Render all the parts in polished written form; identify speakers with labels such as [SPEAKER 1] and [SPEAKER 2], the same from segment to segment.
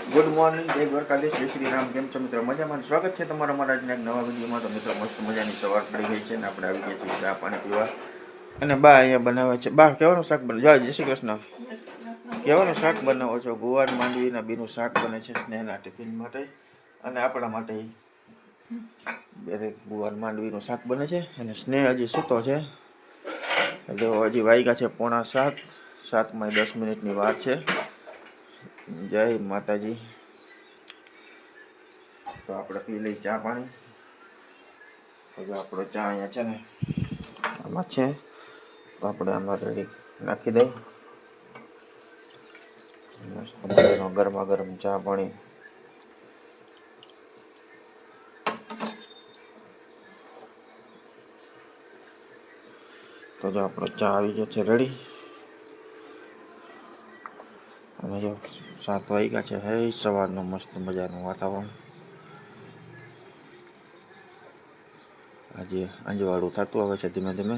[SPEAKER 1] Good morning, જય દ્વારકાધીશ, જય શ્રી રામ. કેમ છો મિત્રો? મજામાં? સ્વાગત છે તમારા મારા આજના એક નવા વિડીયોમાં. તો મિત્રો મસ્ત મજાની સવાર પડી ગઈ છે ને આપણે આવી ગયા છીએ ચા પાણી પીવા. અને બા અહીંયા બનાવે છે. બા કેવાનું શાક બને? જય શ્રી કૃષ્ણ. કેવાનું શાક બનાવો છો? ગુવાર માંડવીના બીનું શાક બને છે સ્નેહના ટિફિન માટે અને આપણા માટે ગુવાર માંડવીનું શાક બને છે. અને સ્નેહ હજી સૂતો છે. જો હજી વાગ્યા છે 6:45, 7 માં 10 મિનિટની વાર છે. જય માતાજી. તો આપણે પી લઈ ચા પાણી. હવે આપણો ચા અહીંયા છે ને આમાં છે, તો આપણે આમાં રેડી નાખી દઈ. મસ્ત મજાનો ગરમા ગરમ ચા પાણી. તો જો આપણો ચા આવી ગયો છે રેડી. અને જો 7 વાગ્યા છે. હે સવારનું મસ્ત મજાનું વાતાવરણ. આજે અંજવાળું થતું આવે છે ધીમે ધીમે.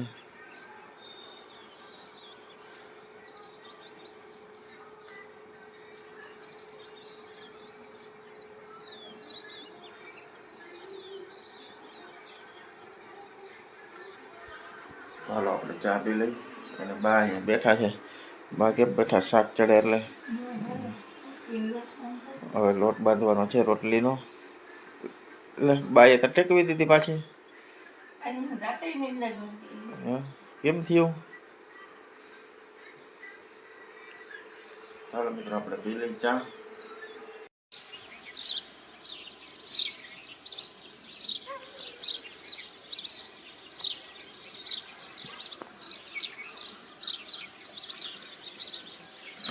[SPEAKER 1] ચાલો આપણે ચા પી લઈ. અને બા અહીંયા બેઠા છે. બા કેમ બેઠા? શાક ચડે એટલે હવે લોટ બાંધવાનો છે રોટલીનો. એટલે બાએ તો ટેકવી દીધી પાછી. કેમ થયું? ચાલો મિત્રો આપણે પી લઈ ચા.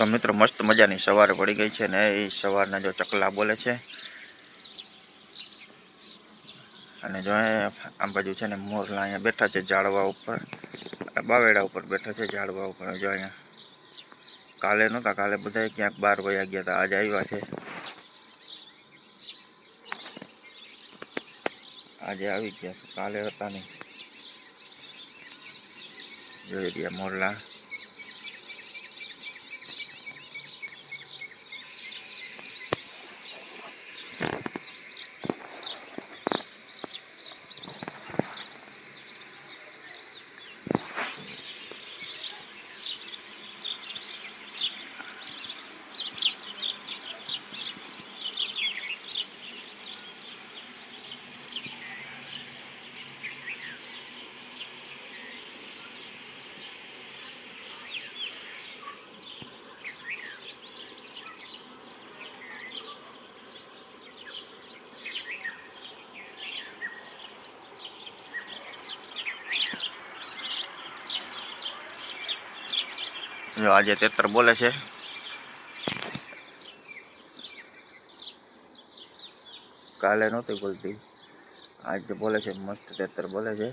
[SPEAKER 1] તો મિત્રો મસ્ત મજાની સવાર પડી ગઈ છે ને એ સવારના જો ચકલા બોલે છે. અને જો આ બાજુ છે ને મોરલા અહીંયા બેઠા છે ઝાડવા ઉપર, બાવેડા ઉપર બેઠા છે ઝાડવા ઉપર. જો અહીંયા કાલે નહોતા, કાલે બધા ક્યાંક 12 વાગ્યા ગયા હતા, આજે આવ્યા છે. આજે આવી ગયા છે, કાલે હતા નહીં. જોઈ રહ્યા મોરલા. જો આજે 73 બોલે છે. કાલે નહોતી બોલતી, આજે બોલે છે મસ્ત 73 બોલે છે.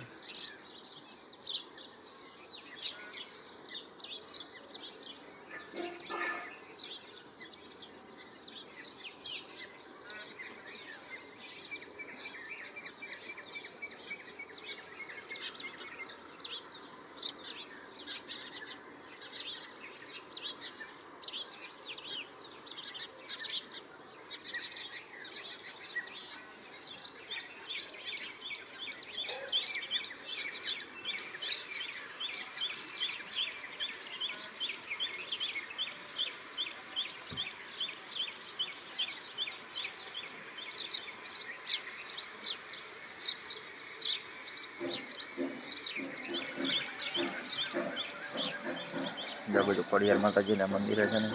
[SPEAKER 1] આ બધું ખોડિયાર માતાજીના મંદિરે છે ને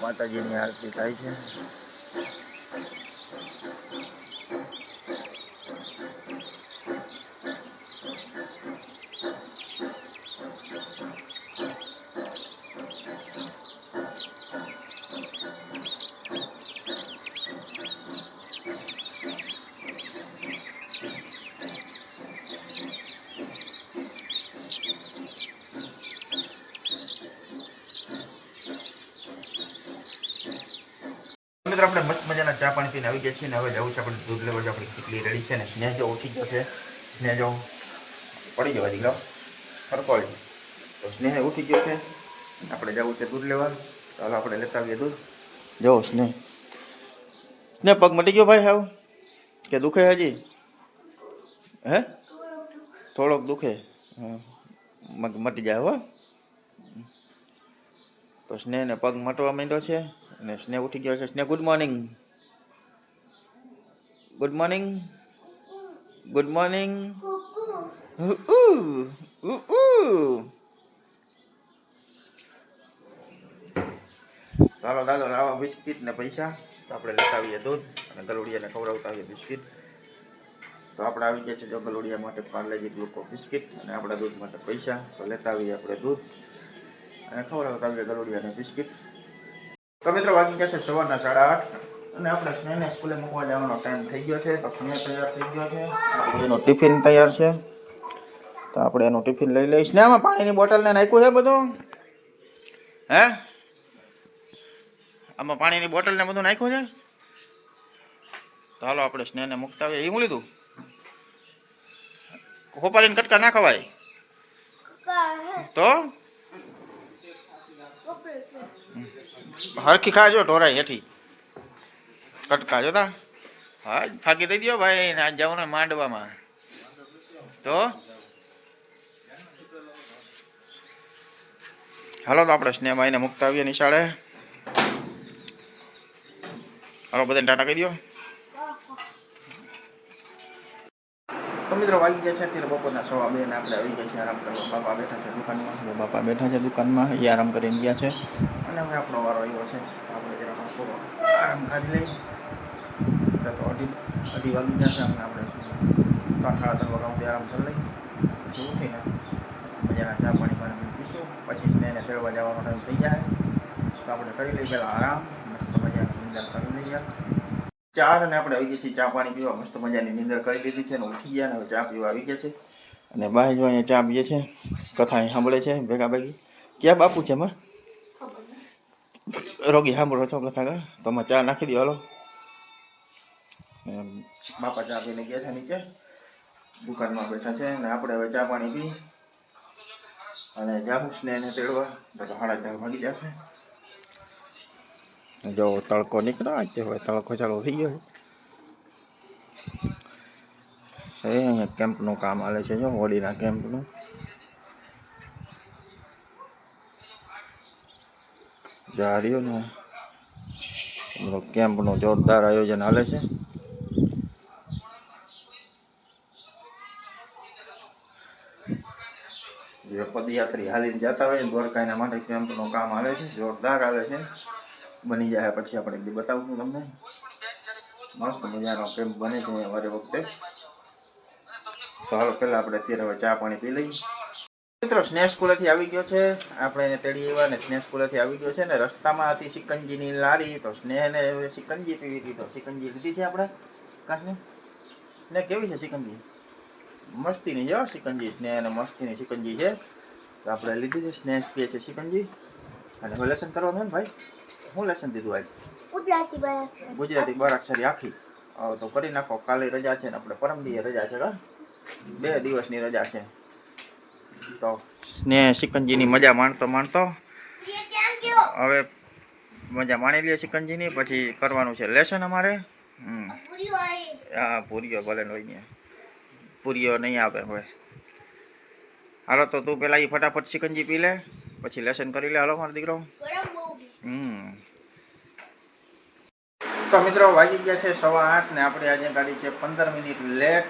[SPEAKER 1] માતાજીની આરતી થાય છે. મિત્રો આપણે મસ્ત મજાના ચા પાણી પીને આવી ગયા છીએ ને હવે જવું છે આપણે દૂધ લેવા. આપણી કેટલી રેડી છે ને સ્નેહ જો ઉઠી ગયો છે. સ્નેહ જો પડી જવા દીકરા સરખો તો સ્નેહ ઉઠી ગયો છે. આપણે જવું છે દૂધ લેવા. ચાલો આપણે લેતા આવીએ દૂધ. જો સ્નેહ ને પગ મટી ગયો ભાઈ હાવ કે દુખે હજી? હે થોડોક દુખે? હા મટી જાય હો. તો સ્નેહને પગ મટવા માંડ્યો છે અને સ્નેહ ઉઠી ગયો છે. સ્નેહ good morning. Good morning. Good morning. ચાલો દાદો લાવા બિસ્કીટ ને પૈસા તો આપણે લેતા આવીએ દૂધ અને ગલુડિયાને ખવડાવતા આવીએ બિસ્કીટ. તો આપણે આવી ગયા છે જો ગલુડિયા માટે પાર્લેજી ગ્લુકો બિસ્કીટ અને આપણા દૂધ માટે પૈસા. તો લેતા આવીએ આપણે દૂધ અને ખવડાવતા આવીએ ગલુડિયાને બિસ્કીટ. તો મિત્રો વાગી ગયા છે સવારના 8:30 અને આપણે સ્નેહને સ્કૂલે મૂકવા જવાનો ટાઈમ થઈ ગયો છે. તો સ્નેહ તૈયાર થઈ ગયો છે, એનો ટિફિન તૈયાર છે. તો આપણે એનું ટિફિન લઈ લઈશ ને. આમાં પાણીની બોટલને નાખ્યું છે બધું? હે આમાં પાણીની બોટલ ને બધું નાખ્યું છે? તો હાલો આપણે સ્નેહને મૂકતા આવીએ. એ હું લીધું? હોપારીને કટકા ના ખવાય તો હરખી ખાજો ઢોરાય હેઠી કટકા જોતા. હા ફાંકી દઈ દો ભાઈ ને આજ જવાનું માંડવામાં. તો હાલો તો આપણે સ્નેહભાઈને મૂકતા આવીએ નિશાળે. હાલો બધાને ટાટા કહી દો. તો મિત્રો વાગી ગયા છે અત્યારે બપોરના 2:15 ને આપણે આવી ગયા છે આરામ કરવા. બાપા બેઠા છે દુકાનમાં. બાપા બેઠા છે દુકાનમાં, એ આરામ કરીને ગયા છે અને હવે આપણો વારો આવ્યો છે. આપણે જરા આરામ કરી લઈ. તો અઢી વાગી જશે અને આપણે 3 સાડા 3 વાગ્યા સુધી આરામ કરી લઈ. પછી ઉઠીને મજાના ચા પાણી પીશું. પછી સ્નેહને તેડવા જવાનો ટાઈમ થઈ જાય. તો આપણે કરી લઈએ પહેલાં આરામ. મસ્ત મજાની નિંદર કરી લઈએ. 4 અને આપણે આવી ગયા છીએ ચા પાણી પીવા. મસ્ત મજાની નિંદર કરી લીધી છે અને ઉઠી ગયા ને હવે ચા પીવા આવી ગયા છે. અને બાય જો અહીંયા ચા પીએ છે, કથા અહીં સાંભળે છે ભેગા ભેગી. ક્યાં બાપુ છે એમાં? રોગી સાંભળો છો કથા કા? તો અમે ચા નાખી દો હાલો. બાપા ચા પીને ગયા છે નીચે દુકાનમાં બેઠા છે અને આપણે હવે ચા પાણી પી અને જાવું સ્નેહને તેડવા. તો 4:30 વાગી જશે. જો તડકો નીકળ્યો આજે, હવે તડકો ચાલુ થઈ ગયો છે. અહીંયા કેમ્પનું કામ હાલે છે જો હોળીના કેમ્પનું. જા રહ્યો ને કેમ્પનું જોરદાર આયોજન હાલે છે. જે પદયાત્રી હાલીને જતા હોય દ્વારકા એના માટે કેમ્પનું કામ હાલે છે, જોરદાર આવે છે. બની જાય પછી આપણે બતાવશું તમને. મસ્ત મજાનો કેમ્પ બને છે અમારી વખતે. તો હાલો પહેલાં આપણે અત્યારે હવે ચા પાણી પી લઈએ. મિત્રો સ્નેહ સ્કૂલેથી આવી ગયો છે, આપણે એને તેડી આવ્યા ને સ્નેહ સ્કૂલેથી આવી ગયો છે ને રસ્તામાં હતી સિકંજીની લારી. તો સ્નેહને હવે સિકંજી પીવી હતી. તો સિકંજી લીધી છે આપણે કાશને. ને કેવી છે સિકંજી? મસ્તીની છે સિકંજી. સ્નેહ અને મસ્તીની સિકંજી છે. તો આપણે લીધી છે. સ્નેહ પીએ છે સિકંજી. અને હવે લેસન કરવાનું ને ભાઈ? શું લેસન દીધું આજ? ગુજરાતી 12 અક્ષરી આખી. તો કરી નાખો. કાલે રજા છે ને આપણે પરમદીએ રજા છે. 2 દિવસની રજા છે. તો સ્નેહ સિકંજીની મજા માણતો હવે મજા માણી લઈએ સિકંજીની. પછી કરવાનું છે લેસન અમારે. હા પૂરીઓ ભલે હોય, પૂરીઓ નહીં આવે હવે. હાલો તો તું પેલા એ ફટાફટ સિકંજી પી લે, પછી લેસન કરી લે. હાલો મારો દીકરો. તો મિત્રો વાગી ગયા છે 8:15 ને આપણે આજે ગાડી છે 15 મિનિટ લેટ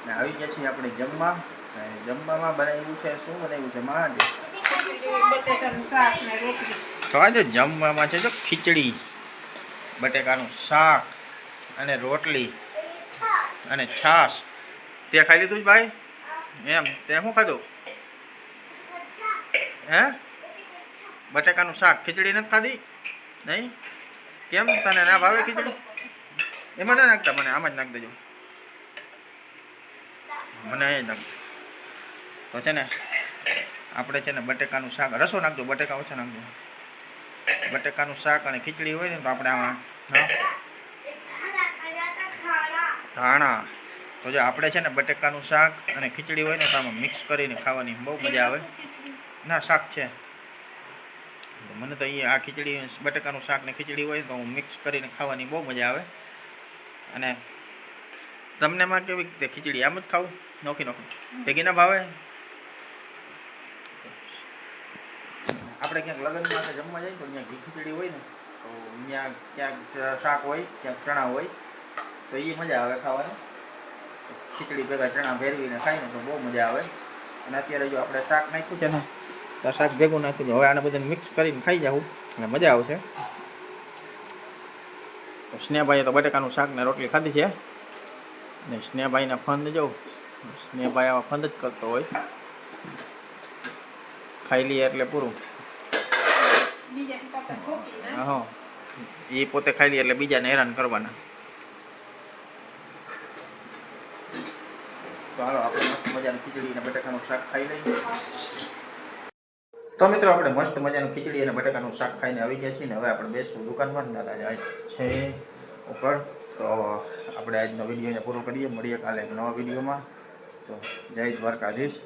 [SPEAKER 1] ને આવી ગયા છીએ આપણે જમવા. જમવામાં બનાવ્યું છે, શું બનાવ્યું છે માં? તો આજે જમવામાં છે જો ખીચડી, બટેકાનું શાક અને રોટલી અને છાશ. તે ખાઈ લીધું જ ભાઈ? એમ તે શું ખાધું? હે બટેકાનું શાક, ખીચડી નથી ખાધી? નહીં કેમ? તને ના ભાવે ખીચડી? એમાં ના નાખતા, મને આમ જ નાખ દેજો. મને અહીં નાખ. તો છે ને આપણે છે ને બટેકાનું શાક, રસો નાખજો, બટેકા ઓછા નાખજો. બટેકાનું શાક અને ખીચડી હોય ને તો આપણે આમાં ધાણા. તો જો આપણે છે ને બટેકાનું શાક અને ખીચડી હોય ને તો આમાં મિક્સ કરીને ખાવાની બહુ મજા આવે. ના શાક છે મને તો અહીંયા આ ખીચડી બટેકાનું શાક ને ખીચડી હોય તો હું મિક્સ કરીને ખાવાની બહુ મજા આવે. અને તમને માં કેવી તે ખીચડી આમ જ ખાવું નોખી નોખી ભેગી ના ભાવે? આપણે ક્યાંક લગ્નમાં જમવા જઈએ તો ત્યાં ઘી ખીચડી હોય ને તો ત્યાં ક્યાંક શાક હોય ક્યાંક ચણા હોય તો એ મજા આવે ખાવાની. ખીચડી ભેગા ચણા ભેરવીને ખાઈને તો બહુ મજા આવે. અને અત્યારે જો આપણે શાક નાખ્યું છે ને તો શાક ભેગું નાખ્યું છે. હવે આને બધાને મિક્સ કરીને ખાઈ જાઉં અને મજા આવશે. તો સ્નેહભાઈએ તો બટેકાનું શાક ને રોટલી ખાધી છે. ને સ્નેહભાઈના ફંદ જો સ્નેહભાઈ આવા ફંદ જ કરતો હોય. ખાઈ લઈએ એટલે પૂરું. હા, એ પોતે ખાઈ લઈએ એટલે બીજાને હેરાન કરવાના. તો હાલો આપણે મસ્ત મજાની ખીચડી અને બટાકાનું શાક ખાઈ લઈએ. તો મિત્રો આપણે મસ્ત મજાનું ખીચડી અને બટાકાનું શાક ખાઈને આવી ગયા છીએ ને હવે આપણે બેસવું દુકાનમાં. દાદા જાય છે ઉપર. તો આપણે આજનો વિડીયોને પૂરો કરીએ. મળીએ કાલે એક નવા વિડીયોમાં. તો જય દ્વારકાધીશ.